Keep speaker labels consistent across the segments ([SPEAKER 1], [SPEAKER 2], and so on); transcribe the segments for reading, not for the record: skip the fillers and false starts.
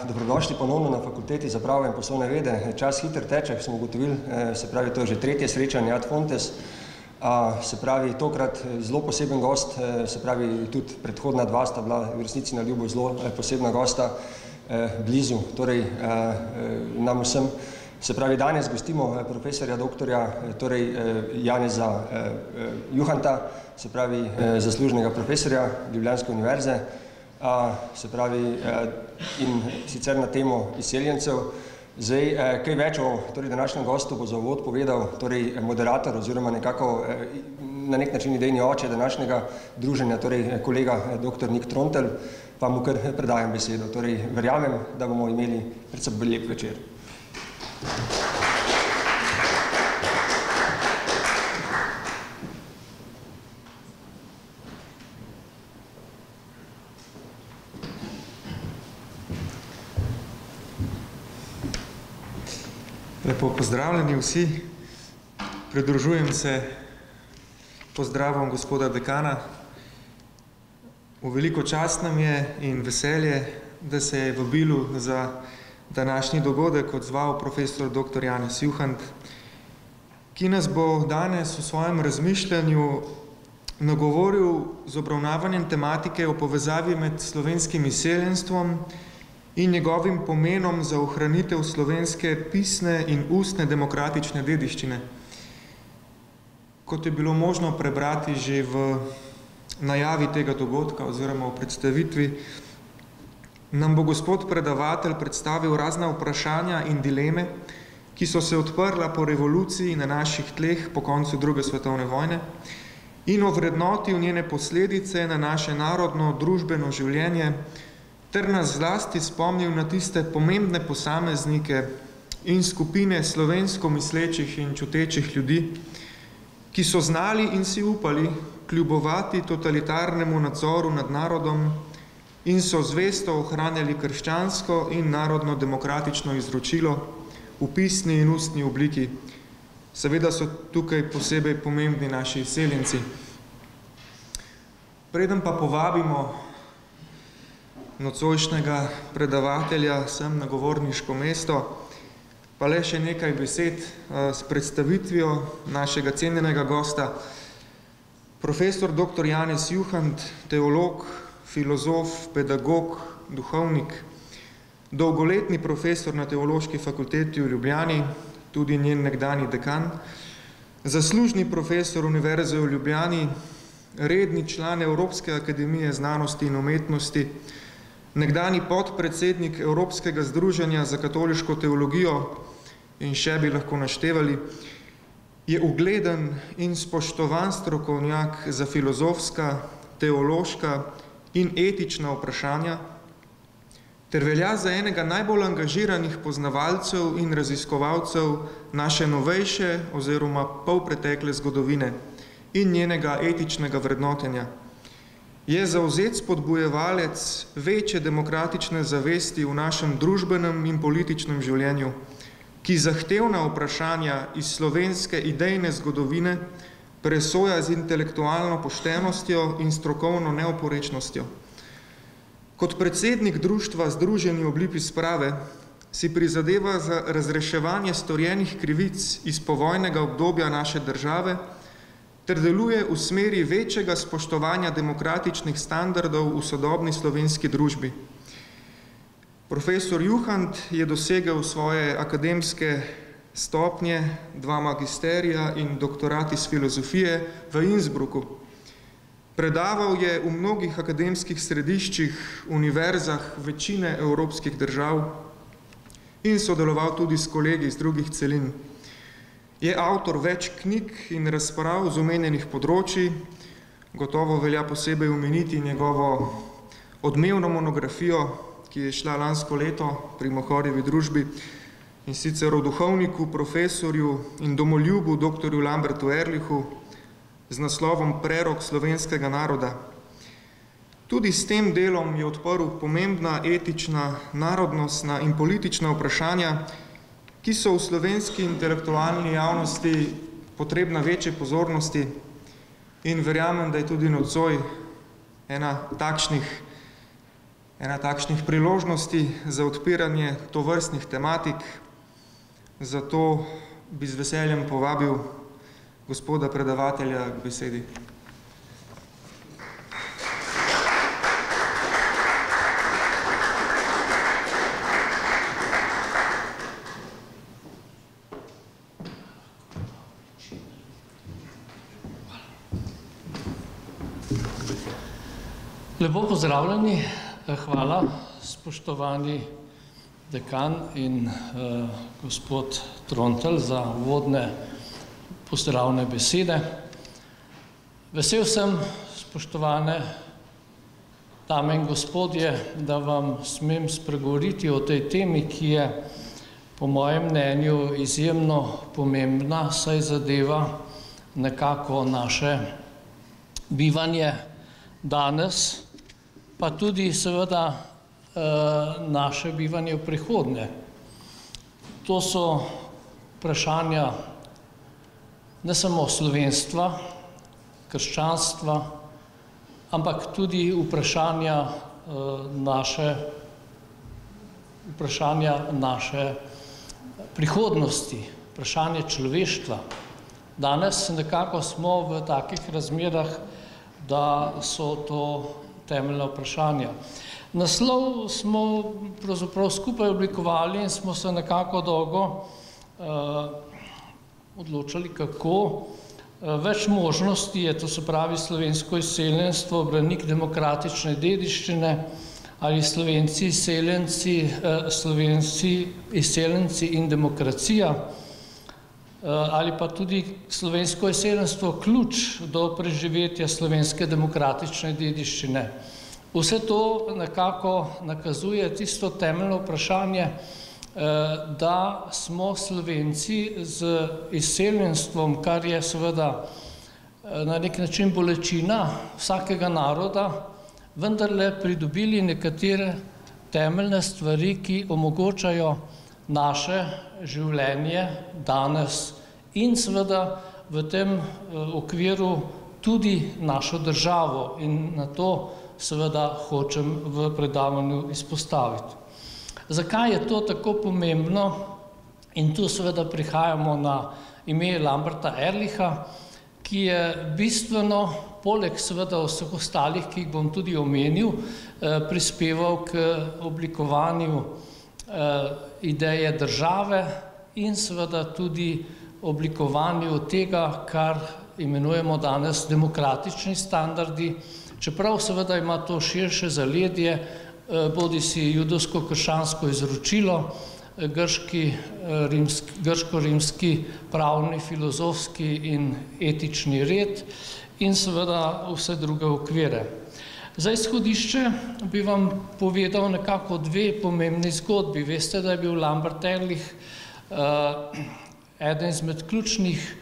[SPEAKER 1] Dobrodošli ponovno na Fakulteti za pravo in poslovne vede. Čas hitro teče, smo ugotovili, se pravi, to je že tretje srečanje Ad Fontes. Se pravi, tokrat zelo poseben gost, se pravi, tudi predhodna dva sta bila v resnici na ljubo zelo posebna gosta blizu, torej nam vsem. Se pravi, danes gostimo profesorja doktorja, torej Janeza Juhanta, se pravi, zaslužnega profesorja Ljubljanske univerze, se pravi, in sicer na temo izseljencev. Zdaj, kaj več o današnjem gostu bo za uvod povedal torej moderator oziroma nekako na nek način idejni oče današnjega druženja, torej kolega dr. Nik Trontelj, pa mu kar predajam besedo. Torej, verjamem, da bomo imeli pred seboj lep večer.
[SPEAKER 2] Lepo pozdravljeni vsi. Pridružujem se pozdravom gospoda dekana. V veliko čast nam je in veselje, da se je vabilu za današnji dogodek odzval profesor dr. Janez Juhant, ki nas bo danes v svojem razmišljanju nagovoril z obravnavanjem tematike o povezavi med slovenskim izseljenstvom in njegovim pomenom za ohranitev slovenske pisne in ustne demokratične dediščine. Kot je bilo možno prebrati že v najavi tega dogodka oziroma v predstavitvi, nam bo gospod predavatelj predstavil razna vprašanja in dileme, ki so se odprla po revoluciji na naših tleh po koncu druge svetovne vojne in ovrednotil njene posledice na naše narodno, družbeno življenje, ter nas zlasti spomnil na tiste pomembne posameznike in skupine slovensko mislečih in čutečih ljudi, ki so znali in si upali kljubovati totalitarnemu nadzoru nad narodom in so zvesto ohranjali krščansko in narodno-demokratično izročilo v pisni in ustni obliki. Seveda so tukaj posebej pomembni naši izseljenci. Preden pa povabimo nocojšnjega predavatelja sem na govorniško mesto, pa le še nekaj besed s predstavitvijo našega cenjenega gosta. Profesor dr. Janez Juhant, teolog, filozof, pedagog, duhovnik, dolgoletni profesor na Teološki fakulteti v Ljubljani, tudi njen nekdanji dekan, zaslužni profesor Univerze v Ljubljani, redni član Evropske akademije znanosti in umetnosti, nekdani podpredsednik Evropskega združenja za katoliško teologijo in še bi lahko naštevali, je ugleden in spoštovan strokovnjak za filozofska, teološka in etična vprašanja ter velja za enega najbolj angažiranih poznavalcev in raziskovalcev naše novejše oziroma polpretekle zgodovine in njenega etičnega vrednotenja. Je zavzet spodbujevalec večje demokratične zavesti v našem družbenem in političnem življenju, ki zahtevna vprašanja iz slovenske idejne zgodovine presoja z intelektualno poštenostjo in strokovno neoporečnostjo. Kot predsednik društva Združeni oblipi sprave si prizadeva za razreševanje storjenih krivic iz povojnega obdobja naše države ter deluje v smeri večjega spoštovanja demokratičnih standardov v sodobni slovenski družbi. Profesor Juhant je dosegel svoje akademske stopnje, 2 magisterija in doktorat iz filozofije v Innsbrucku. Predaval je v mnogih akademskih središčih, univerzah večine evropskih držav in sodeloval tudi s kolegi iz drugih celin. Je avtor več knjig in razprav z omenjenih področij, gotovo velja posebej omeniti njegovo odmevno monografijo, ki je šla lansko leto pri Mohorjevi družbi, in sicer o duhovniku, profesorju in domoljubu dr. Lambertu Ehrlichu z naslovom Prerok slovenskega naroda. Tudi s tem delom je odprl pomembna etična, narodnostna in politična vprašanja, ki so v slovenski intelektualni javnosti potrebna večje pozornosti in verjamem, da je tudi nocoj ena takšnih ena takšnih priložnosti za odpiranje tovrstnih tematik. Zato bi z veseljem povabil gospoda predavatelja k besedi.
[SPEAKER 3] Lepo pozdravljeni, hvala spoštovani dekan in gospod Trontelj za uvodne pozdravne besede. Vesel sem, spoštovane dame in gospodje, da vam smem spregovoriti o tej temi, ki je po mojem mnenju izjemno pomembna, saj zadeva nekako naše bivanje danes, pa tudi seveda naše bivanje v prihodnje. To so vprašanja ne samo slovenstva, krščanstva, ampak tudi vprašanja naše prihodnosti, vprašanje človeštva. Danes nekako smo v takih razmerah, da so to temeljna vprašanja. Naslov smo pravzaprav skupaj oblikovali in smo se nekako dolgo odločali, kako. Več možnosti je, to se pravi slovensko izseljenstvo, branik demokratične dediščine ali Slovenci izseljenci in demokracija, ali pa tudi slovensko izseljenstvo ključ do preživetja slovenske demokratične dediščine. Vse to nekako nakazuje tisto temeljno vprašanje, da smo Slovenci z izseljenstvom, kar je seveda na nek način bolečina vsakega naroda, vendarle pridobili nekatere temeljne stvari, ki omogočajo naše življenje danes in seveda v tem okviru tudi našo državo, in na to seveda hočem v predavanju izpostaviti. Zakaj je to tako pomembno? In tu seveda prihajamo na ime Lamberta Ehrlicha, ki je bistveno, poleg seveda vseh ostalih, ki jih bom tudi omenil, prispeval k oblikovanju ideje države in seveda tudi oblikovanju tega, kar imenujemo danes demokratični standardi, čeprav seveda ima to širše zaledje, bodisi judovsko-krščansko izročilo, grško-rimski pravni, filozofski in etični red in seveda vse druge okvire. Za izhodišče bi vam povedal nekako dve pomembni zgodbi. Veste, da je bil Lambert Ehrlich eden izmed ključnih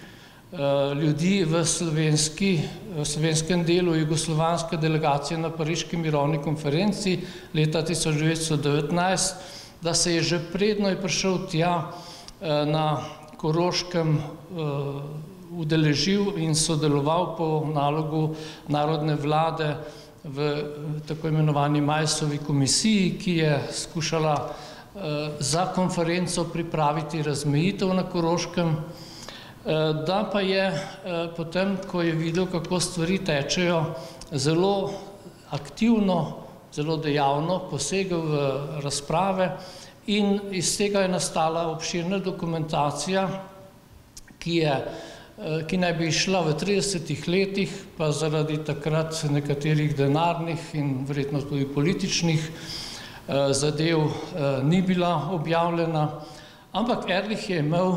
[SPEAKER 3] ljudi v slovenskem delu jugoslovanske delegacije na Pariški mirovni konferenci leta 1919, da se je že predno je prišel tja na Koroškem udeležil in sodeloval po nalogu narodne vlade v tako imenovani Majsovi komisiji, ki je skušala za konferenco pripraviti razmejitev na Koroškem, da pa je potem, ko je videl, kako stvari tečejo, zelo aktivno, zelo dejavno posegel v razprave in iz tega je nastala obširna dokumentacija, ki naj bi šla v 30 letih, pa zaradi takrat nekaterih denarnih in verjetno tudi političnih zadev ni bila objavljena, ampak Ehrlich je imel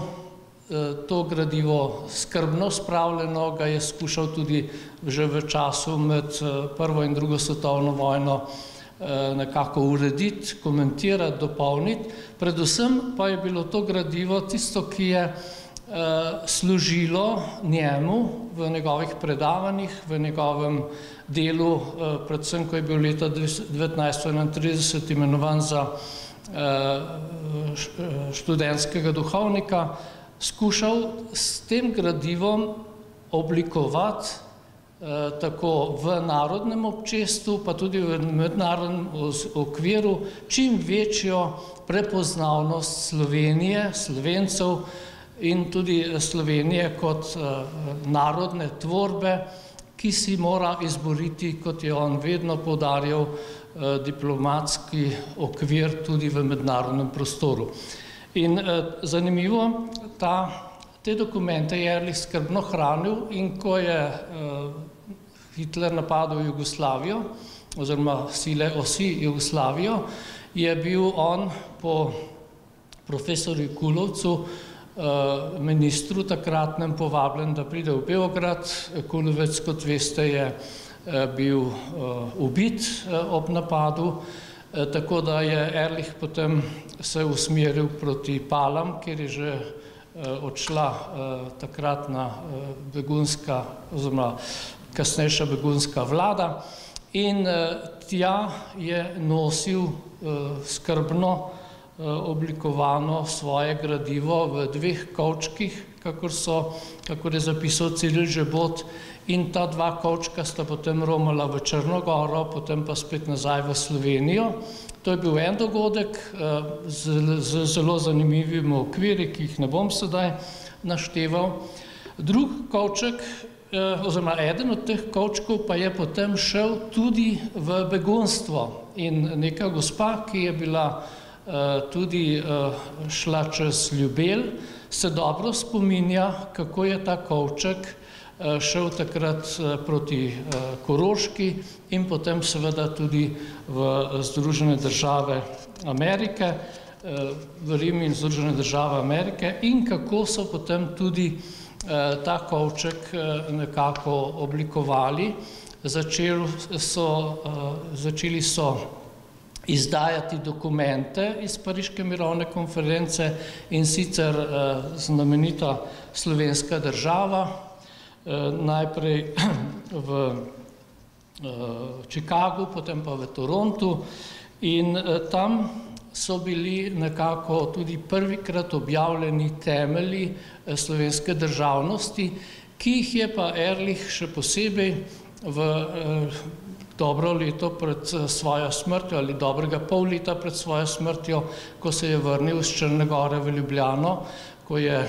[SPEAKER 3] to gradivo skrbno spravljeno, ga je skušal tudi že v času med prvo in drugo svetovno vojno nekako urediti, komentirati, dopolniti. Predvsem pa je bilo to gradivo tisto, ki je služilo njemu v njegovih predavanjih, v njegovem delu, predvsem, ko je bil leta 1931 imenovan za študentskega duhovnika, skušal s tem gradivom oblikovati tako v narodnem občestvu, pa tudi v mednarodnem okviru, čim večjo prepoznavnost Slovenije, Slovencev in tudi Slovenije kot narodne tvorbe, ki si mora izboriti, kot je on vedno poudarjal, diplomatski okvir tudi v mednarodnem prostoru. In zanimivo, te dokumente je Ehrlich skrbno hranil in ko je Hitler napadel Jugoslavijo, oziroma sile osi Jugoslavijo, je bil on po profesorju Kulovcu, ministru takratnem, povabljen, da pride v Beograd. Kulovec, kot veste, je bil ubit ob napadu, tako da je Ehrlich potem se usmeril proti Palam, kjer je že odšla takratna begunska, oziroma kasnejša begunska vlada, in tja je nosil skrbno oblikovano svoje gradivo v dveh kovčkih, kakor je zapisal Ciril Žebot, in ta dva kovčka sta potem romala v Črno Goro, potem pa spet nazaj v Slovenijo. To je bil en dogodek z zelo zanimivimi okviri, ki jih ne bom sedaj našteval. Drug kovček, oziroma eden od teh kovčkov pa je potem šel tudi v begunstvo. In neka gospa, ki je bila tudi šla čez Ljubelj, se dobro spominja, kako je ta kovček šel takrat proti Koroški in potem seveda tudi v Združene države Amerike, v Rim in Združene države Amerike, in kako so potem tudi ta kovček nekako oblikovali. Začeli so izdajati dokumente iz Pariške mirovne konference, in sicer znamenita slovenska država, najprej v Chicagu, potem pa v Torontu, in tam so bili nekako tudi prvikrat objavljeni temelji slovenske državnosti, ki jih je pa Ehrlich še posebej v dobro leto pred svojo smrtjo ali dobrega pol leta pred svojo smrtjo, ko se je vrnil iz Črne Gore v Ljubljano, ko je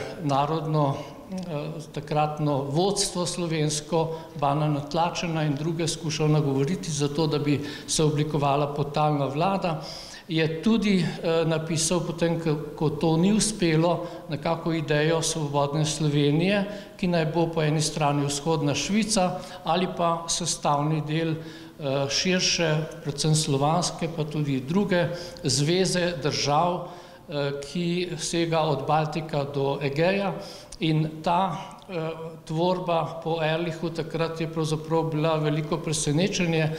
[SPEAKER 3] takratno vodstvo slovensko, Bana Natlačena in druge, skušal nagovoriti za to, da bi se oblikovala podtalna vlada, je tudi napisal potem, ko to ni uspelo, nekako idejo svobodne Slovenije, ki naj bo po eni strani vzhodna Švica ali pa sestavni del širše, predvsem slovanske, pa tudi druge zveze držav, ki sega od Baltika do Egeja. In ta tvorba po Ehrlichu takrat je pravzaprav bila veliko presenečenje.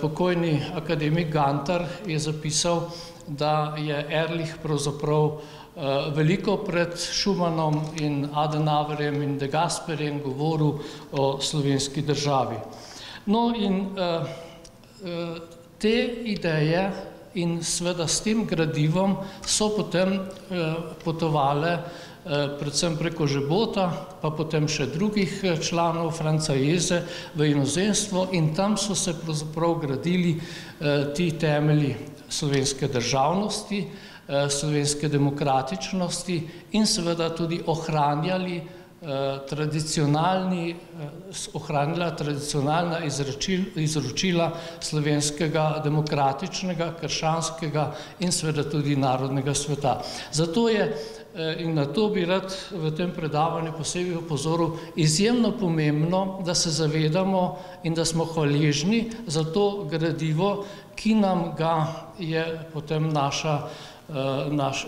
[SPEAKER 3] Pokojni akademik Gantar je zapisal, da je Ehrlich pravzaprav veliko pred Schumannom in Adenauerjem in De Gasperjem govoril o slovenski državi. No in te ideje in seveda s tem gradivom so potem potovale predvsem preko Žebota, pa potem še drugih članov Franca Jeze v inozemstvo, in tam so se pravzaprav gradili ti temelji slovenske državnosti, slovenske demokratičnosti in seveda tudi ohranjala tradicionalna izročila slovenskega demokratičnega, krščanskega in seveda tudi narodnega sveta. Zato je, in na to bi rad v tem predavanju posebej opozoril, izjemno pomembno, da se zavedamo in da smo hvaležni za to gradivo, ki nam ga je potem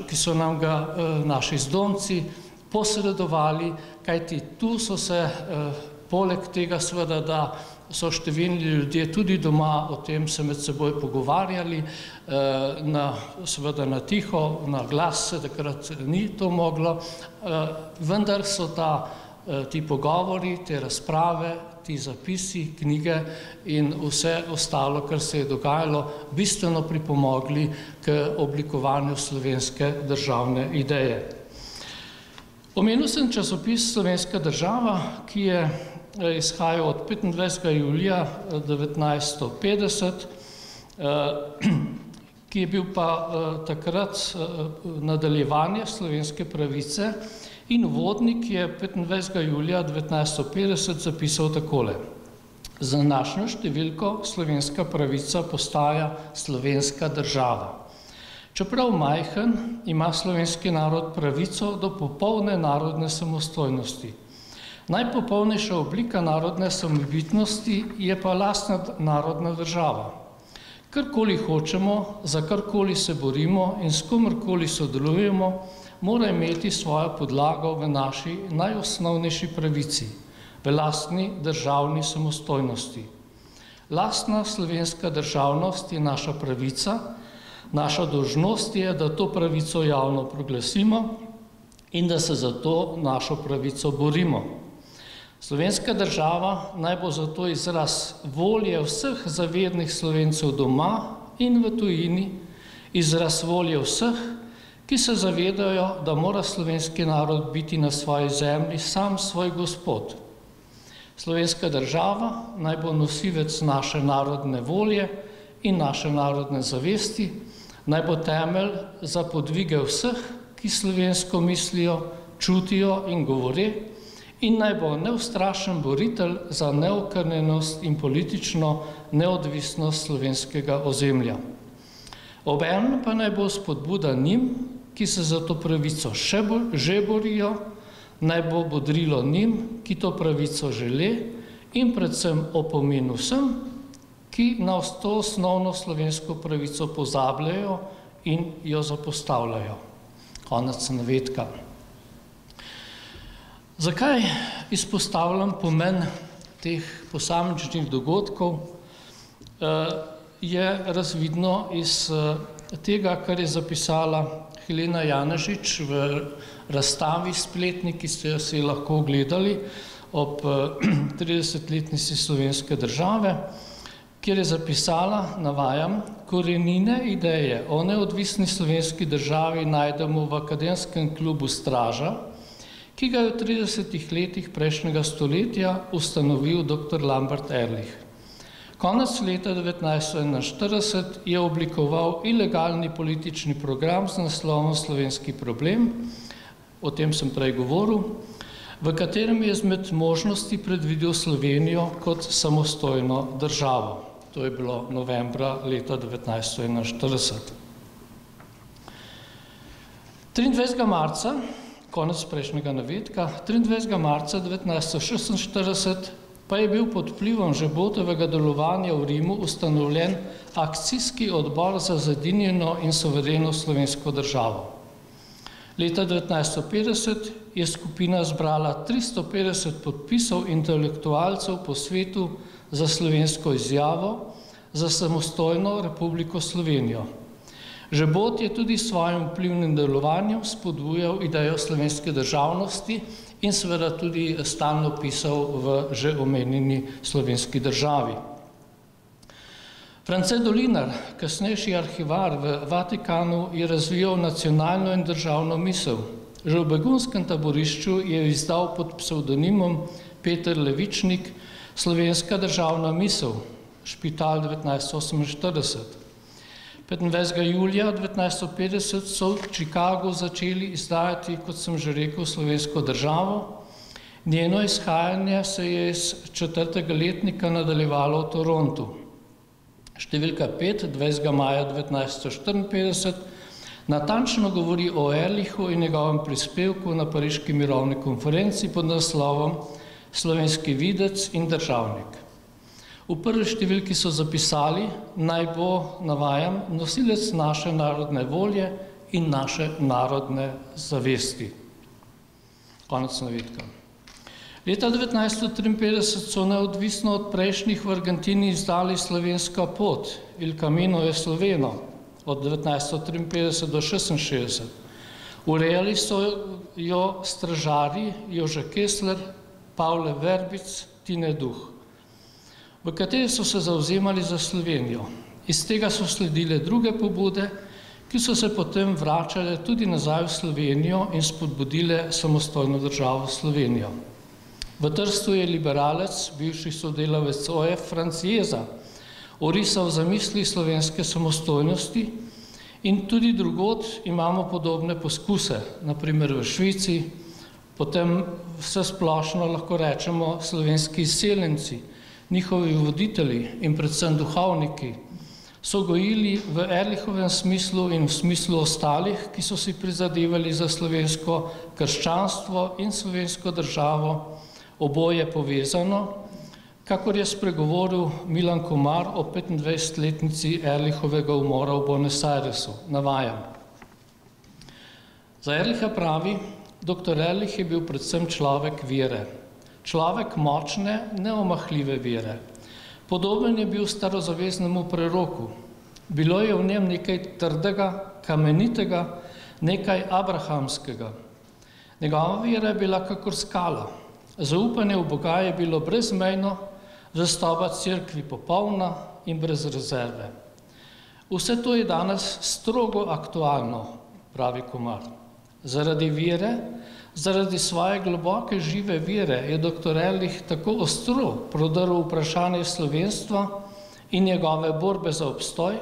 [SPEAKER 3] ki so nam ga naši zdomci posredovali, kajti tu so se poleg tega seveda, da so številni ljudje tudi doma o tem se med seboj pogovarjali, seveda na tiho, na glas se takrat ni to moglo, vendar so ti pogovori, te razprave, ti zapisi, knjige in vse ostalo, kar se je dogajalo, bistveno pripomogli k oblikovanju slovenske državne ideje. Omenil sem časopis Slovenska država, ki je izhajajo od 25. julija 1950, ki je bil pa takrat nadaljevanje slovenske pravice, in uvodnik je 25. julija 1950 zapisal takole: "Za našo številko slovenska pravica postaja slovenska država. Čeprav majhen, ima slovenski narod pravico do popolne narodne samostojnosti. Najpopolnejša oblika narodne samobitnosti je pa lastna narodna država. Karkoli hočemo, za karkoli se borimo in s komerkoli sodelujemo, mora imeti svojo podlago v naši najosnovnejši pravici, v lastni državni samostojnosti. Lastna slovenska državnost je naša pravica, naša dolžnost je, da to pravico javno proglasimo in da se za to našo pravico borimo. Slovenska država naj bo zato izraz volje vseh zavednih Slovencev doma in v tujini, izraz volje vseh, ki se zavedajo, da mora slovenski narod biti na svoji zemlji sam svoj gospod. Slovenska država naj bo nosilec naše narodne volje in naše narodne zavesti, naj bo temelj za podvige vseh, ki slovensko mislijo, čutijo in govore, in naj bo neustrašen boritelj za neokrnjenost in politično neodvisnost slovenskega ozemlja. Obenem pa naj bo spodbuda njim, ki se za to pravico že borijo, naj bo bodrilo njim, ki to pravico žele, in predvsem opomin vsem, ki na to osnovno slovensko pravico pozabljajo in jo zapostavljajo." Konec navedka. Zakaj izpostavljam pomen teh posamičnih dogodkov, je razvidno iz tega, kar je zapisala Helena Janežič v razstavi spletni, ki ste jo si lahko ogledali ob 30-letnici slovenske države, kjer je zapisala, navajam: "Korenine ideje o neodvisni slovenski državi najdemo v akademskem klubu Straža, ki ga je v 30 letih prejšnjega stoletja ustanovil dr. Lambert Ehrlich. Konec leta 1941 je oblikoval ilegalni politični program z naslovom Slovenski problem, o tem sem prej govoril, v katerem je izmed možnosti predvidel Slovenijo kot samostojno državo." To je bilo novembra leta 1941. 23. marca, konec prejšnjega navedka, 23. marca 1946 pa je bil pod vplivom Žebotovega delovanja v Rimu ustanovljen akcijski odbor za zedinjeno in suvereno slovensko državo. Leta 1950 je skupina zbrala 350 podpisov intelektualcev po svetu za slovensko izjavo za samostojno Republiko Slovenijo. Žebot je tudi s svojim vplivnim delovanjem spodbujal idejo slovenske državnosti in seveda tudi stalno pisal v že omenjeni slovenski državi. France Dolinar, kasnejši arhivar v Vatikanu, je razvijal nacionalno in državno misel. Že v begunskem taborišču je izdal pod psevdonimom Peter Levičnik Slovenska državna misel, Špital 1948. 25. julija 1950 so v Chicagu začeli izdajati, kot sem že rekel, slovensko državo. Njeno izhajanje se je iz 4. letnika nadaljevalo v Torontu. Številka 5, 20. maja 1954, natančno govori o Ehrlichu in njegovem prispevku na pariški mirovni konferenci pod naslovom Slovenski videc in državnik. V prvi številki so zapisali, naj bo, navajam, nosilec naše narodne volje in naše narodne zavesti. Konec navedka. Leta 1953 so neodvisno od prejšnjih v Argentini izdali Slovenska pot, Il Camino je Sloveno, od 1953 do 1966. Urejali so jo stražarji Jože Kessler, Pavle Verbic, Tine Duh, v kateri so se zavzemali za Slovenijo. Iz tega so sledile druge pobude, ki so se potem vračale tudi nazaj v Slovenijo in spodbudile samostojno državo Slovenijo. V Trstu je liberalec, bivši sodelavec OF Franc Jeza, orisal zamisli slovenske samostojnosti in tudi drugod imamo podobne poskuse, naprimer v Švici, potem vse splošno lahko rečemo slovenski izseljenci, njihovi voditelji in predvsem duhovniki so gojili v Ehrlichovem smislu in v smislu ostalih, ki so si prizadevali za slovensko krščanstvo in slovensko državo, oboje povezano, kakor je spregovoril Milan Komar o 25-letnici Ehrlichovega umora v Buenos Airesu. Navajam. Za Ehrlicha pravi, dr. Ehrlich je bil predvsem človek vere. Človek močne, neomahljive vere. Podoben je bil starozaveznemu preroku. Bilo je v njem nekaj trdega, kamenitega, nekaj abrahamskega. Njegova vera je bila kakor skala. Zaupanje v Boga je bilo brezmejno, zvestoba cerkvi popolna in brez rezerve. Vse to je danes strogo aktualno, pravi Komar. Zaradi vere, zaradi svoje globoke žive vere je dr. Ehrlich tako ostro prodrl vprašanje slovenstva in njegove borbe za obstoj,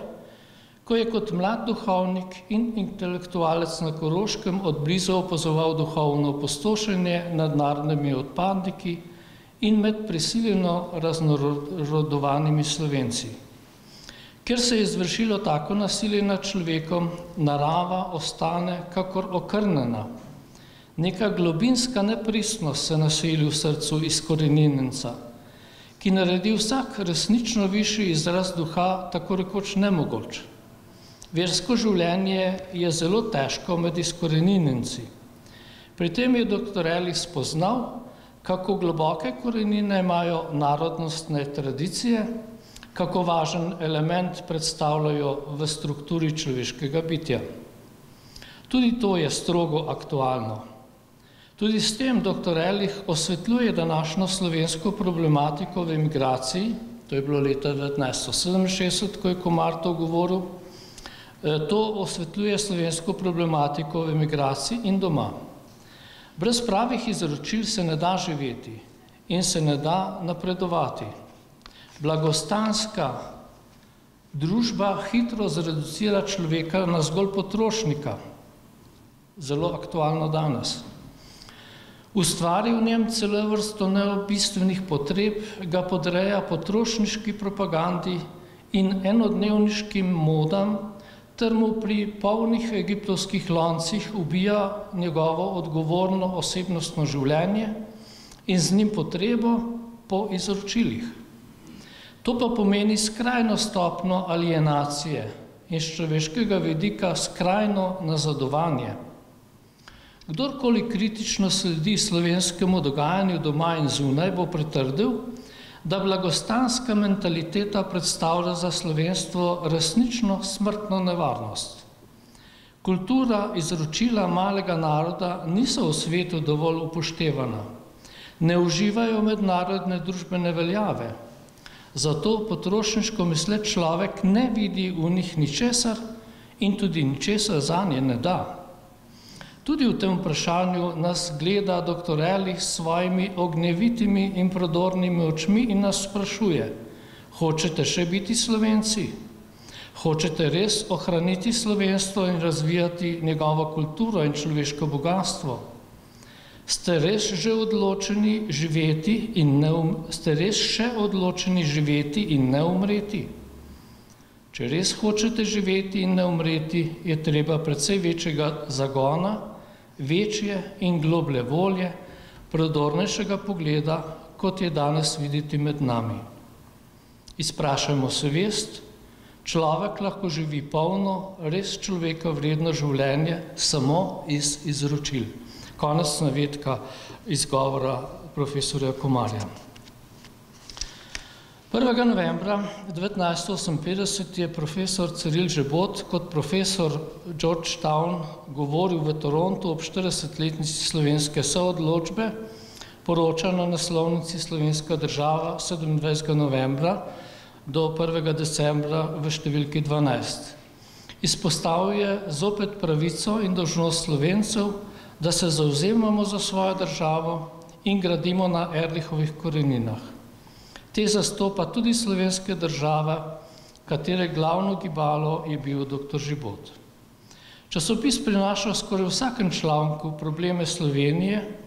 [SPEAKER 3] ko je kot mlad duhovnik in intelektualec na Koroškem odblizu opazoval duhovno opustošenje nad narodnimi odpadniki in med prisiljeno raznorodovanimi Slovenci. Ker se je izvršilo tako nasilje nad človekom, narava ostane kakor okrnjena. Neka globinska nepristnost se naseli v srcu izkoreninjenca, ki naredi vsak resnično višji izraz duha tako rekoč nemogoč. Versko življenje je zelo težko med izkoreninjenci. Pri tem je dr. Ehrlich spoznal, kako globoke korenine imajo narodnostne tradicije, kako važen element predstavljajo v strukturi človeškega bitja. Tudi to je strogo aktualno. Tudi s tem dr. Ehrlich osvetljuje današnjo slovensko problematiko v emigraciji, to je bilo leta 1967, ko je Komar to govoril, to osvetljuje slovensko problematiko v emigraciji in doma. Brez pravih izročil se ne da živeti in se ne da napredovati. Blagostanska družba hitro zreducira človeka na zgolj potrošnika, zelo aktualno danes. Ustvari v njem celo vrsto neobistvenih potreb, ga podreja potrošniški propagandi in enodnevniškim modam, ter mu pri polnih egiptovskih loncih ubija njegovo odgovorno osebnostno življenje in z njim potrebo po izročilih. To pa pomeni skrajno stopnjo alienacije in z človeškega vidika skrajno nazadovanje. Kdorkoli kritično sledi slovenskemu dogajanju doma in zunaj, bo pritrdil, da blagostanska mentaliteta predstavlja za slovenstvo resnično smrtno nevarnost. Kultura izročila malega naroda niso v svetu dovolj upoštevana. Ne uživajo mednarodne družbene veljave. Zato potrošniško misleč človek ne vidi v njih ničesar in tudi ničesar zanje ne da. Tudi v tem vprašanju nas gleda dr. Ehrlich s svojimi ognjevitimi in prodornimi očmi in nas sprašuje: hočete še biti Slovenci? Hočete res ohraniti slovenstvo in razvijati njegovo kulturo in človeško bogatstvo? Ste res še odločeni živeti in ne umreti? Če res hočete živeti in ne umreti, je treba precej večjega zagona, večje in globlje volje, prodornejšega pogleda, kot je danes videti med nami. Izprašajmo se vest, človek lahko živi polno, res človeka vredno življenje samo iz izročil. Konec navedka izgovora profesorja Komarja. 1. novembra 1958 je profesor Ciril Žebot kot profesor Georgetown govoril v Torontu ob 40-letnici slovenske soodločbe, poroča na naslovnici Slovenska država 27. novembra do 1. decembra v številki 12. Izpostavil je zopet pravico in dolžnost Slovencev, da se zavzemamo za svojo državo in gradimo na Ehrlichovih koreninah. Te zastopa tudi slovenske države, katere glavno gibalo je bil dr. Život. Časopis prinaša skoraj v vsakem članku probleme Slovenije,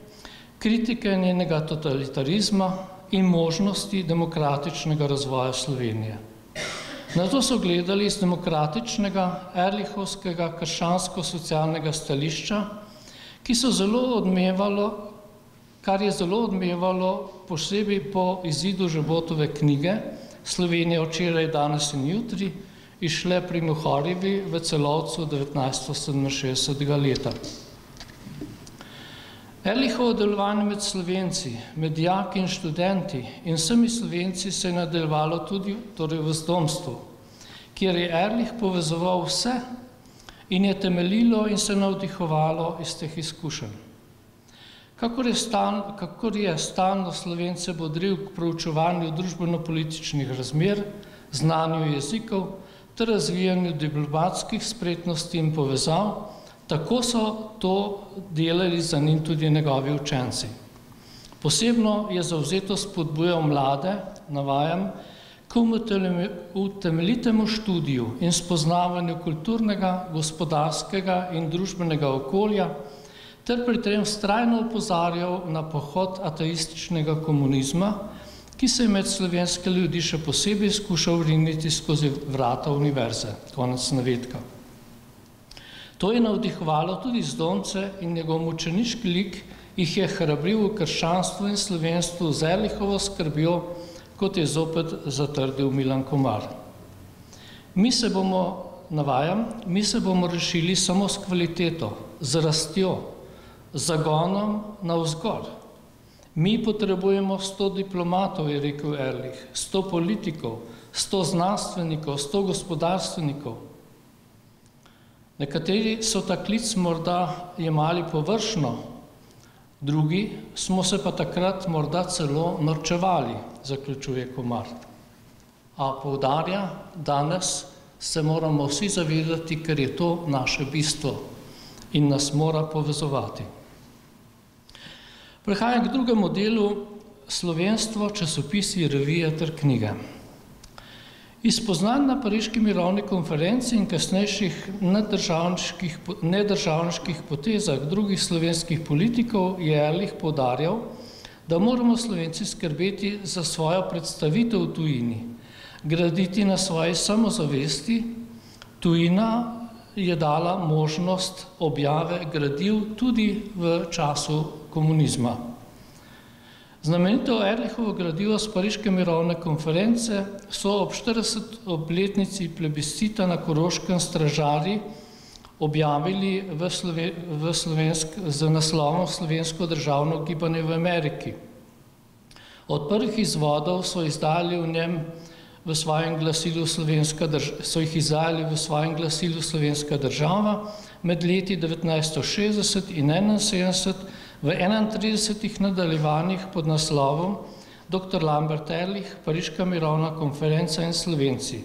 [SPEAKER 3] kritike njenega totalitarizma in možnosti demokratičnega razvoja Slovenije. Na to so gledali iz demokratičnega, erlichovskega, krščansko-socialnega stališča, kar je zelo odmevalo posebej po izidu Životove knjige Slovenija včeraj, danes in jutri, izšle pri Mohorjevi v Celovcu 1967. leta. Ehrlichovo delovanje med Slovenci, med dijaki in študenti in vsemi Slovenci se je nadaljevalo tudi v zdomstvu, kjer je Ehrlich povezoval vse in je temeljilo in se navdihovalo iz teh izkušenj. Kakor je stalno Slovence bodril k proučevanju družbeno-političnih razmer, znanju jezikov ter razvijanju diplomatskih spretnosti in povezav, tako so to delali za njim tudi njegovi učenci. Posebno je zavzeto spodbujal mlade, navajam, k utemeljitemu študiju in spoznavanju kulturnega, gospodarskega in družbenega okolja, ter pri tem vztrajno opozarjal na pohod ateističnega komunizma, ki se je med slovenske ljudi še posebej skušal vriniti skozi vrata univerze. Konec navedka. To je navdihovalo tudi zdomce in njegov mučeniški lik jih je hrabril v krščanstvu in slovenstvu z Ehrlichovo skrbjo, kot je zopet zatrdil Milan Komar. Mi se bomo rešili samo s kvaliteto, z rastjo, zagonom navzgor. Mi potrebujemo 100 diplomatov, je rekel Ehrlich, 100 politikov, 100 znanstvenikov, 100 gospodarstvenikov. Nekateri so ta klic morda jemali površno, drugi smo se pa takrat morda celo norčevali, zaključuje Komar. A poudarja, danes se moramo vsi zavedati, ker je to naše bistvo in nas mora povezovati. Prehajam k drugemu delu, slovenstvo, časopisi, revije ter knjige. Iz spoznanj na Pariški mirovni konferenci in kasnejših nedržavniških potezah drugih slovenskih politikov je Ehrlich poudarjal, da moramo Slovenci skrbeti za svojo predstavitev v tujini, graditi na svoji samozavesti. Tujina je dala možnost objave gradiv tudi v času komunizma. Znamenito Ehrlichovo gradivo z Pariške mirovne konference so ob 40. obletnici plebiscita na Koroškem stražarji objavili z naslovom Slovensko državno gibanje v Ameriki. Od prvih izvodov so izdali v njem v svojem glasilu Slovenska država med leti 1960 in 1971 v 31 nadaljevanjih pod naslovom dr. Lambert Ehrlich, Pariška mirovna konferenca in Slovenci.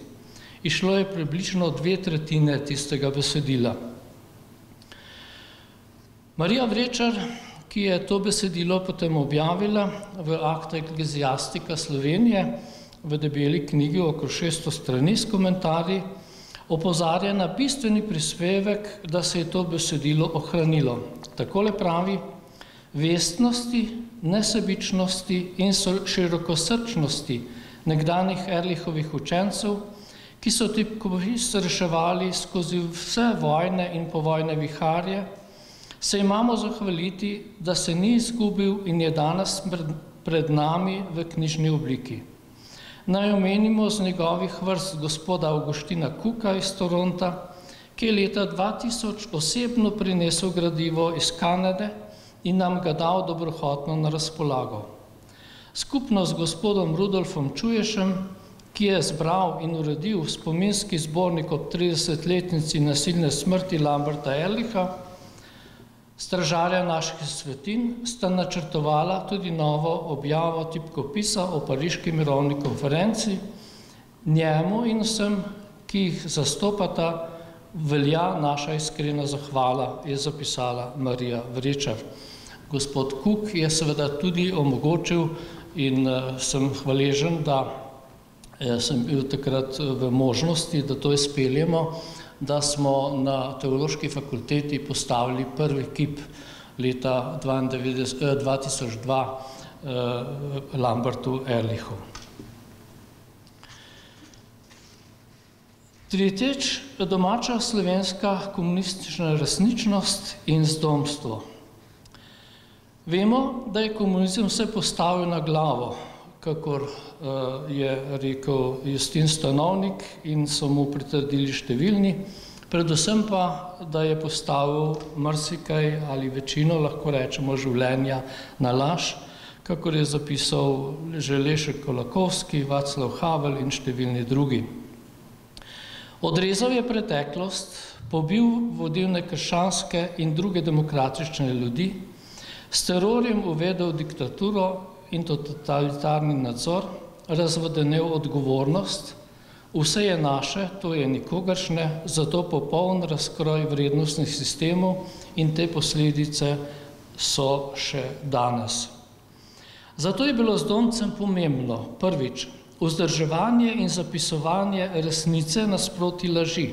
[SPEAKER 3] Išlo je približno 2/3 tistega besedila. Marija Vrečar, ki je to besedilo potem objavila v Acta Ecclesiastica Slovenije, v debeli knjigi okrog 600 strani s komentarji, opozarja na bistveni prispevek, da se je to besedilo ohranilo. Takole pravi: vestnosti, nesebičnosti in širokosrčnosti nekdanjih Ehrlichovih učencev, ki so tipkovist reševali skozi vse vojne in povojne viharje, se imamo zahvaliti, da se ni izgubil in je danes pred nami v knjižni obliki. Naj omenimo z njegovih vrst gospoda Avguština Kuka iz Toronta, ki je leta 2000 osebno prinesel gradivo iz Kanade in nam ga dal dobrohotno na razpolago. Skupno z gospodom Rudolfom Čuješem, ki je zbral in uredil spominski zbornik ob 30-letnici nasilne smrti Lamberta Ehrlicha, stražarja naših svetin, sta načrtovala tudi novo objavo tipkopisa o Pariški mirovni konferenci. Njemu in vsem, ki jih zastopata, velja naša iskrena zahvala, je zapisala Marija Vrečar. Gospod Kuk je seveda tudi omogočil in sem hvaležen, da sem bil takrat v možnosti, da to izpeljemo, da smo na Teološki fakulteti postavili prvi kip leta 2002 Lambertu Ehrlichu. Tretjič, domača slovenska komunistična resničnost in zdomstvo. Vemo, da je komunizem vse postavil na glavo, kakor je rekel Justin Stanovnik in so mu pritrdili številni, predvsem pa, da je postavil marsikaj ali večino, lahko rečemo, življenja na laž, kakor je zapisal že Lešek Kolakovski, Václav Havel in številni drugi. Odrezal je preteklost, pobil vodilne krščanske in druge demokratične ljudi, s terorjem uvedel diktaturo in totalitarni nadzor, razvodenel odgovornost, vse je naše, to je nikogaršne, zato popoln razkroj vrednostnih sistemov in te posledice so še danes. Zato je bilo zdomcem pomembno, prvič, vzdrževanje in zapisovanje resnice nasproti laži.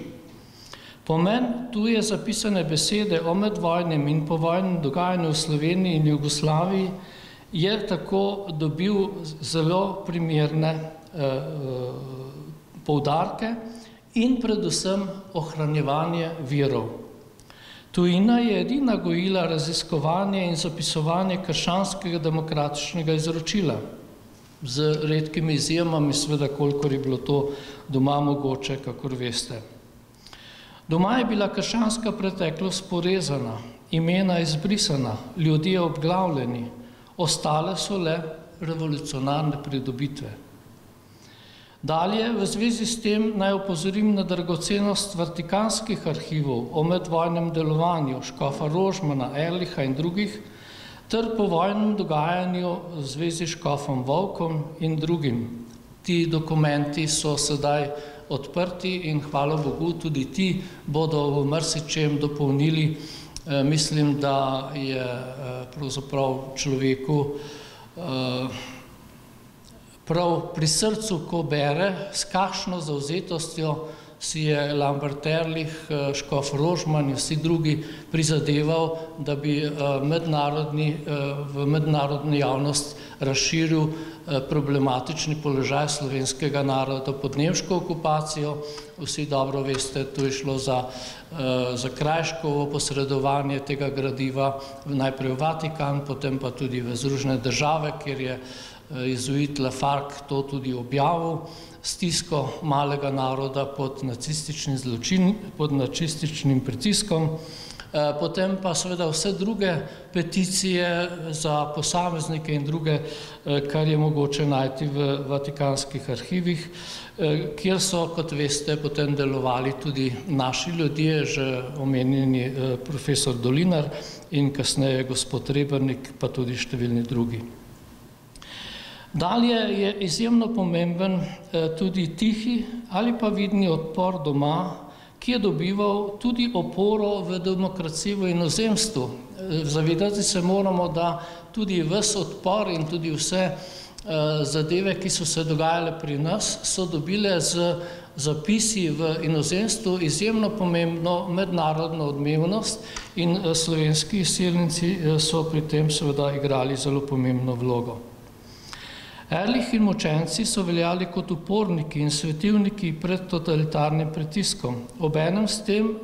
[SPEAKER 3] Pomen tuje zapisane besede o medvojnem in povojnem dogajanju v Sloveniji in Jugoslaviji je tako dobil zelo primerne poudarke in predvsem ohranjevanje virov. Tujina je edina gojila raziskovanje in zapisovanje krščanskega demokratičnega izročila, z redkimi izjemami, seveda, kolikor je bilo to doma mogoče, kakor veste. Doma je bila krščanska preteklost porezana, imena izbrisana, ljudje obglavljeni, ostale so le revolucionarne pridobitve. Dalje, v zvezi s tem naj opozorim na dragocenost vatikanskih arhivov o medvojnem delovanju škofa Rožmana, Ehrlicha in drugih, ter povojnem dogajanju v zvezi s škofom Volkom in drugim. Ti dokumenti so sedaj odprti in hvala Bogu, tudi ti bodo v marsičem dopolnili. Mislim, da je pravzaprav človeku prav pri srcu, ko bere, s kakšno zavzetostjo si je Lambert Ehrlich, škof Rožman in vsi drugi prizadeval, da bi v mednarodni javnost razširil problematični položaj slovenskega naroda pod nemško okupacijo. Vsi dobro veste, tu je šlo za Krajškovo posredovanje tega gradiva, najprej v Vatikan, potem pa tudi v Združene države, kjer je jezuit Lafargue to tudi objavil, stisko malega naroda pod nacističnim pritiskom, potem pa seveda vse druge peticije za posameznike in druge, kar je mogoče najti v vatikanskih arhivih, kjer so, kot veste, potem delovali tudi naši ljudje, že omenjeni profesor Dolinar in kasneje gospod Rebernik, pa tudi številni drugi. Dalje je izjemno pomemben tudi tihi ali pa vidni odpor doma, ki je dobival tudi oporo v demokraciji v inozemstvu. Zavedati se moramo, da tudi ves odpor in tudi vse zadeve, ki so se dogajale pri nas, so dobile z zapisi v inozemstvu izjemno pomembno mednarodno odmevnost in slovenski izseljenci so pri tem seveda igrali zelo pomembno vlogo. Ehrlich in mučenci so veljali kot uporniki in svetilniki pred totalitarnim pritiskom. Obenem s tem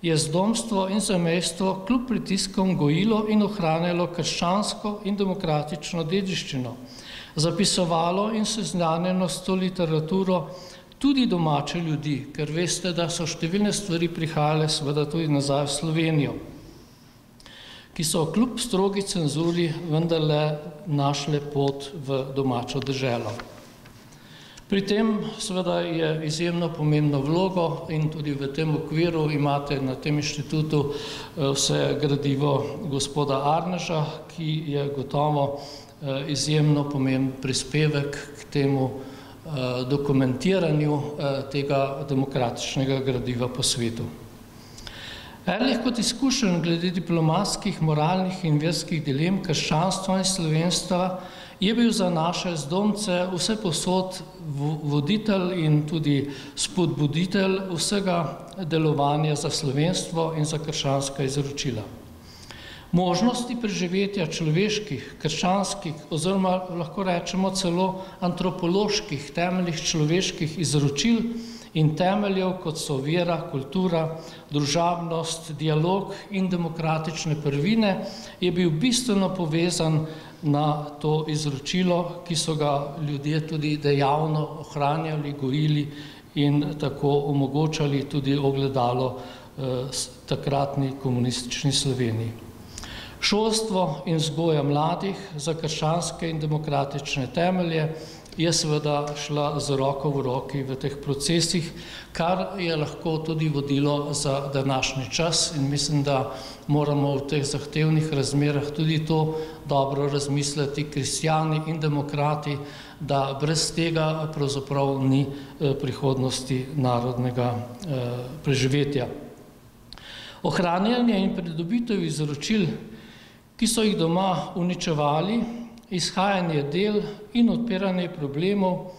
[SPEAKER 3] je zdomstvo in zamejstvo kljub pritiskom gojilo in ohranjalo krščansko in demokratično dediščino, zapisovalo in seznanjeno s to literaturo tudi domače ljudi, ker veste, da so številne stvari prihajale seveda tudi nazaj v Slovenijo, ki so kljub strogi cenzuri vendarle našle pot v domačo deželo. Pri tem seveda je izjemno pomembno vlogo in tudi v tem okviru imate na tem inštitutu vse gradivo gospoda Arneža, ki je gotovo izjemno pomemben prispevek k temu dokumentiranju tega demokratičnega gradiva po svetu. Erlich kot izkušenj glede diplomatskih, moralnih in verskih dilem krščanstva in slovenstva je bil za naše zdomce vsepovsod voditelj in tudi spodbuditelj vsega delovanja za slovenstvo in za krščanska izročila. Možnosti preživetja človeških, krščanskih oziroma lahko rečemo celo antropoloških temeljih človeških izročil in temeljev, kot so vera, kultura, družabnost, dialog in demokratične prvine, je bil bistveno povezan na to izročilo, ki so ga ljudje tudi dejavno ohranjali, gojili in tako omogočali tudi ogledalo takratni komunistični Sloveniji. Šolstvo in vzgoja mladih za krščanske in demokratične temelje je seveda šla z roko v roki v teh procesih, kar je lahko tudi vodilo za današnji čas in mislim, da moramo v teh zahtevnih razmerah tudi to dobro razmisliti, kristjani in demokrati, da brez tega pravzaprav ni prihodnosti narodnega preživetja. Ohranjanje in pridobitev izročil, ki so jih doma uničevali, izhajanje del in odpiranje problemov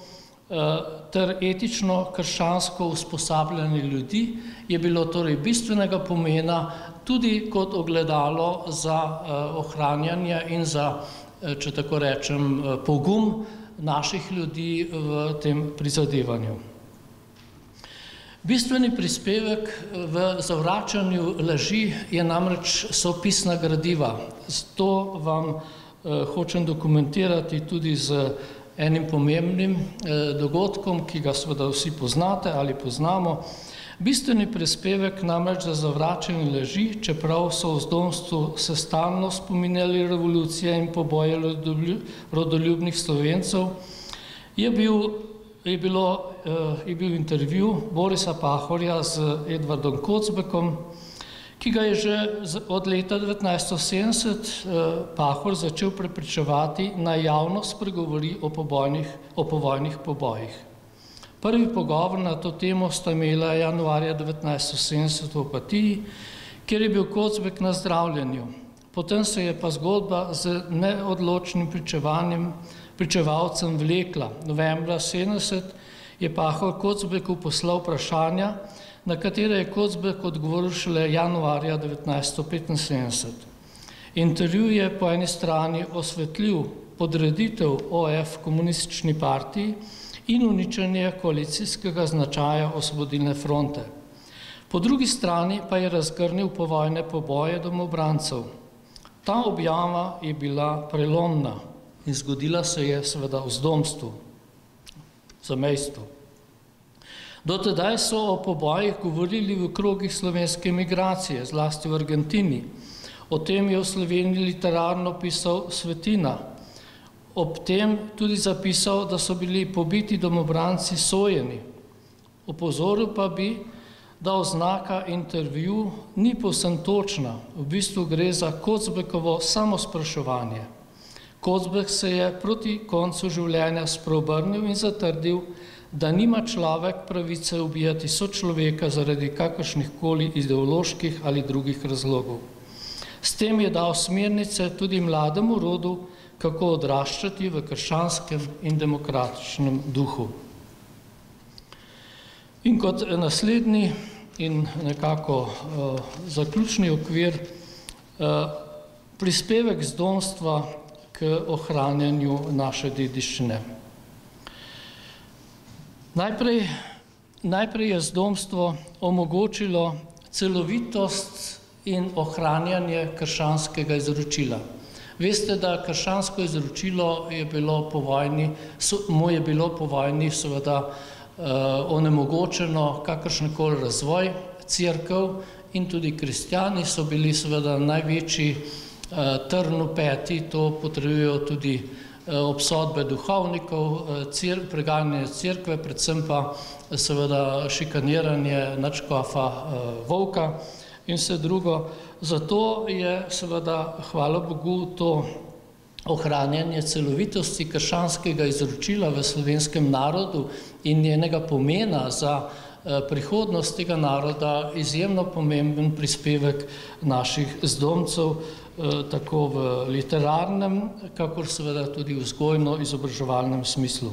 [SPEAKER 3] ter etično krščansko usposabljanje ljudi je bilo torej bistvenega pomena tudi kot ogledalo za ohranjanje in za, če tako rečem, pogum naših ljudi v tem prizadevanju. Bistveni prispevek v zavračanju laži je namreč sopisna gradiva. Zato vam hočem dokumentirati tudi z enim pomembnim dogodkom, ki ga seveda vsi poznate ali poznamo. Bistveni prispevek namreč za zavračanje laži, čeprav so v zdomstvu se stalno spominjali revolucije in poboje rodoljubnih Slovencev, je bil intervju Borisa Pahorja z Edvardom Kocbekom, ki ga je že od leta 1970 Pahor začel prepričevati, naj javno spregovori o povojnih pobojih. Prvi pogovor na to temo sta imela januarja 1970 v Opatiji, kjer je bil Kocbek na zdravljenju. Potem se je pa zgodba z neodločnim pričevalcem vlekla. Novembra 1970 je Pahor Kocbeku poslal vprašanja, na katere je Kocbek odgovoril šele januarja 1975. Intervju je po eni strani osvetlil podreditev OF komunistični partiji in uničenje koalicijskega značaja Osvobodilne fronte. Po drugi strani pa je razgrnil povojne poboje domobrancev. Ta objava je bila prelomna in zgodila se je seveda v zdomstvu, zamejstvu. Do tedaj so o pobojih govorili v krogih slovenske emigracije, zlasti v Argentini. O tem je v Sloveniji literarno pisal Svetina. Ob tem tudi zapisal, da so bili pobiti domobranci sojeni. Opozoril pa bi, da oznaka intervju ni povsem točna. V bistvu gre za Kocbekovo samospraševanje. Kocbek se je proti koncu življenja spreobrnil in zatrdil, da nima človek pravice ubijati sočloveka zaradi kakršnihkoli ideoloških ali drugih razlogov. S tem je dal smernice tudi mlademu rodu, kako odraščati v krščanskem in demokratičnem duhu. In kot naslednji in nekako zaključni okvir, prispevek zdomstva k ohranjanju naše dediščine. Najprej je zdomstvo omogočilo celovitost in ohranjanje krščanskega izročila. Veste, da krščansko izročilo je bilo po vojni seveda onemogočeno kakršenkoli razvoj. Cerkev in tudi kristjani so bili seveda največji trn v peti, to potrjujejo tudi obsodbe duhovnikov, preganjanje cerkve, predvsem pa seveda šikaniranje nadškofa Volka in vse drugo. Zato je seveda, hvala Bogu, to ohranjanje celovitosti krščanskega izročila v slovenskem narodu in njenega pomena za prihodnost tega naroda izjemno pomemben prispevek naših zdomcev, tako v literarnem, kakor seveda tudi v vzgojno-izobraževalnem smislu.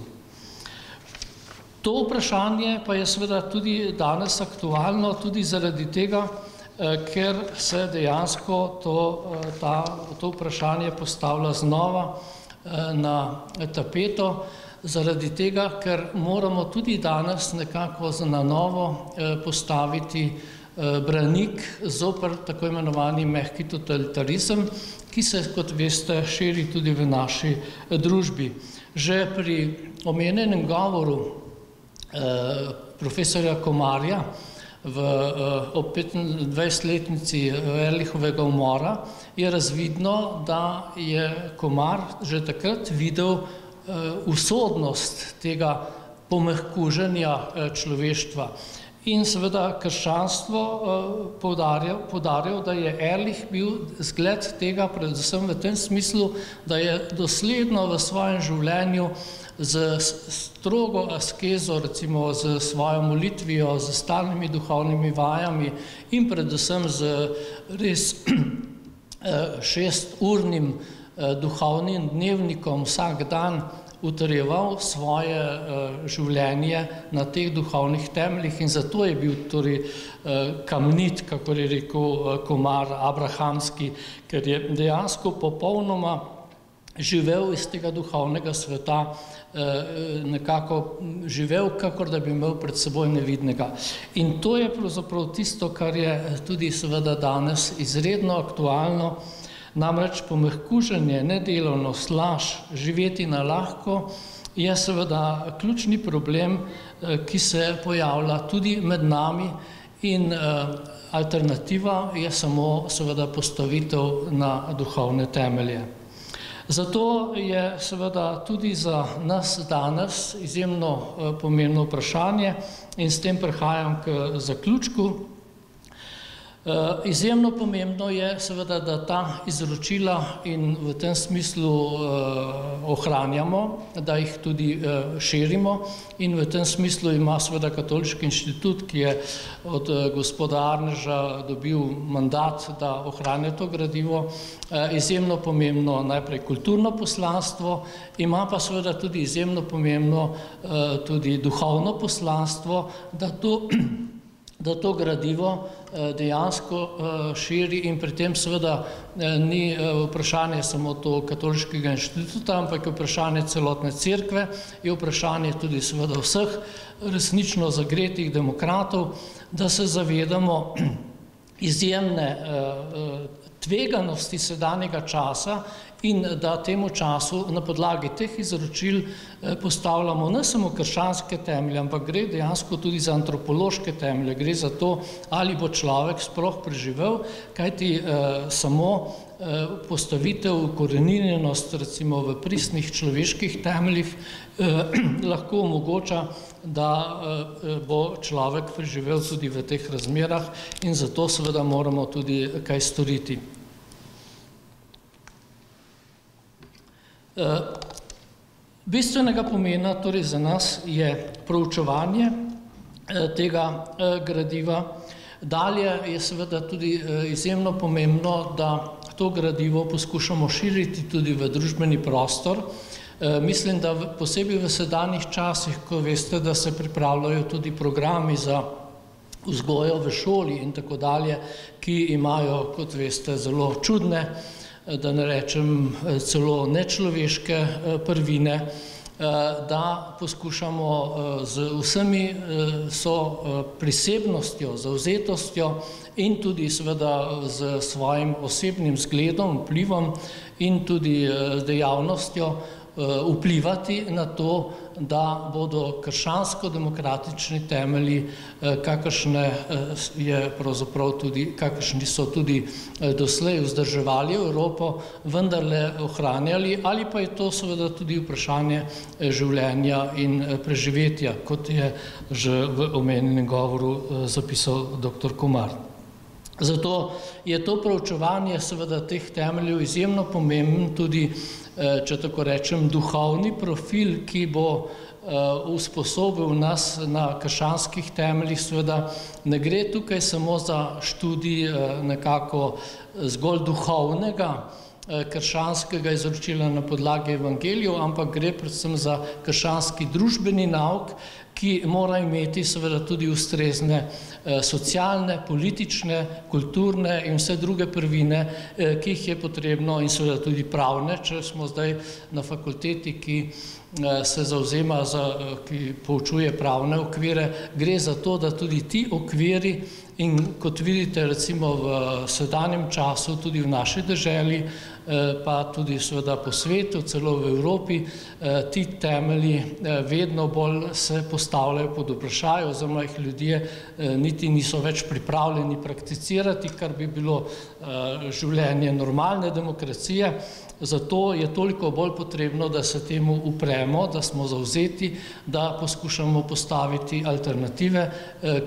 [SPEAKER 3] To vprašanje pa je seveda tudi danes aktualno tudi zaradi tega, ker se dejansko to vprašanje postavlja znova na tapeto, zaradi tega, ker moramo tudi danes nekako na novo postaviti branik zoper tako imenovani mehki totalitarizem, ki se, kot veste, širi tudi v naši družbi. Že pri omenjenem govoru profesorja Komarja ob 25-letnici Ehrlichovega umora je razvidno, da je Komar že takrat videl usodnost tega pomehkuženja človeštva. In seveda krščanstvo poudarjal, da je Ehrlich bil zgled tega predvsem v tem smislu, da je dosledno v svojem življenju z strogo askezo, recimo z svojo molitvijo, z stalnimi duhovnimi vajami in predvsem z res 6-urnim duhovnim dnevnikom vsak dan utrjeval svoje življenje na teh duhovnih temeljih in zato je bil torej kamnit, kakor je rekel Komar, abrahamski, ker je dejansko popolnoma živel iz tega duhovnega sveta, nekako živel, kakor da bi imel pred seboj nevidnega. In to je pravzaprav tisto, kar je tudi seveda danes izredno aktualno, namreč pomehkuženje, nedelovnost, laž, živeti na lahko je seveda ključni problem, ki se pojavlja tudi med nami in alternativa je samo seveda postavitev na duhovne temelje. Zato je seveda tudi za nas danes izjemno pomembno vprašanje in s tem prehajam k zaključku. Izjemno pomembno je seveda, da ta izročila in v tem smislu ohranjamo, da jih tudi širimo in v tem smislu ima seveda Katoliški inštitut, ki je od gospoda Arneža dobil mandat, da ohranja to gradivo, izjemno pomembno najprej kulturno poslanstvo, ima pa seveda tudi izjemno pomembno tudi duhovno poslanstvo, da to gradivo dejansko širi in pri tem seveda ni vprašanje samo to Katoliškega inštituta, ampak je vprašanje celotne cerkve, je vprašanje tudi seveda vseh resnično zagretih demokratov, da se zavedamo izjemne tveganosti sedanjega časa in da temu času na podlagi teh izročil postavljamo ne samo krščanske temelje, ampak gre dejansko tudi za antropološke temelje, gre za to, ali bo človek sploh preživel, kajti samo postavitev, ukoreninjenost recimo v pristnih človeških temeljih lahko omogoča, da bo človek preživel tudi v teh razmerah in zato seveda moramo tudi kaj storiti. Bistvenega pomena torej za nas je proučevanje tega gradiva. Dalje je seveda tudi izjemno pomembno, da to gradivo poskušamo širiti tudi v družbeni prostor. Mislim, da posebej v sedanjih časih, ko veste, da se pripravljajo tudi programi za vzgojo v šoli in tako dalje, ki imajo, kot veste, zelo čudne, da ne rečem celo nečloveške prvine, da poskušamo z vsemi prisebnostjo, zavzetostjo in tudi seveda z svojim osebnim zgledom, vplivom in tudi dejavnostjo vplivati na to, da bodo krščansko-demokratični temelji, kakršni so tudi doslej vzdrževali Evropo, vendarle ohranjali, ali pa je to seveda tudi vprašanje življenja in preživetja, kot je že v omenjenem govoru zapisal dr. Komar. Zato je to proučevanje seveda teh temeljev izjemno pomemben tudi, če tako rečem, duhovni profil, ki bo usposobil nas na krščanskih temeljih. Seveda ne gre tukaj samo za študij nekako zgolj duhovnega krščanskega izročila na podlagi evangelijev, ampak gre predvsem za krščanski družbeni nauk, ki mora imeti seveda tudi ustrezne socialne, politične, kulturne in vse druge prvine, ki jih je potrebno, in seveda tudi pravne, če smo zdaj na fakulteti, ki se zavzema ki poučuje pravne okvire, gre za to, da tudi ti okviri, in kot vidite recimo v sedanjem času, tudi v naši deželi, pa tudi seveda po svetu, celo v Evropi, ti temelji vedno bolj se postavljajo pod vprašaj, oziroma jih ljudje niti niso več pripravljeni prakticirati, kar bi bilo življenje normalne demokracije. Zato je toliko bolj potrebno, da se temu upremo, da smo zavzeti, da poskušamo postaviti alternative,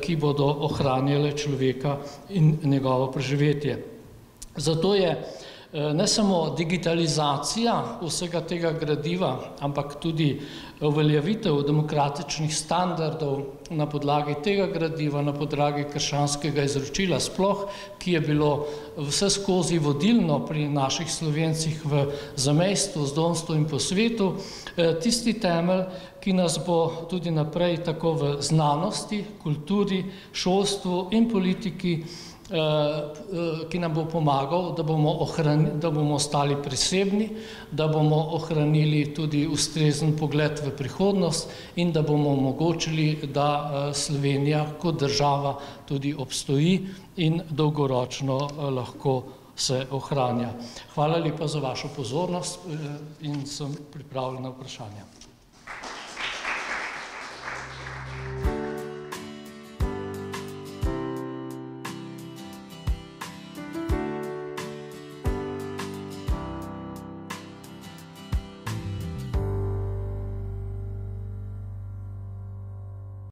[SPEAKER 3] ki bodo ohranjale človeka in njegovo preživetje. Zato je ne samo digitalizacija vsega tega gradiva, ampak tudi uveljavitev demokratičnih standardov na podlagi tega gradiva, na podlagi krščanskega izročila sploh, ki je bilo vse skozi vodilno pri naših Slovencih v zamejstvu, zdomstvu in po svetu, tisti temelj, ki nas bo tudi naprej tako v znanosti, kulturi, šolstvu in politiki, ki nam bo pomagal, da bomo ostali prisebni, da bomo ohranili tudi ustrezen pogled v prihodnost in da bomo omogočili, da Slovenija kot država tudi obstoji in dolgoročno lahko se ohranja. Hvala lepa za vašo pozornost in sem pripravljen na vprašanja.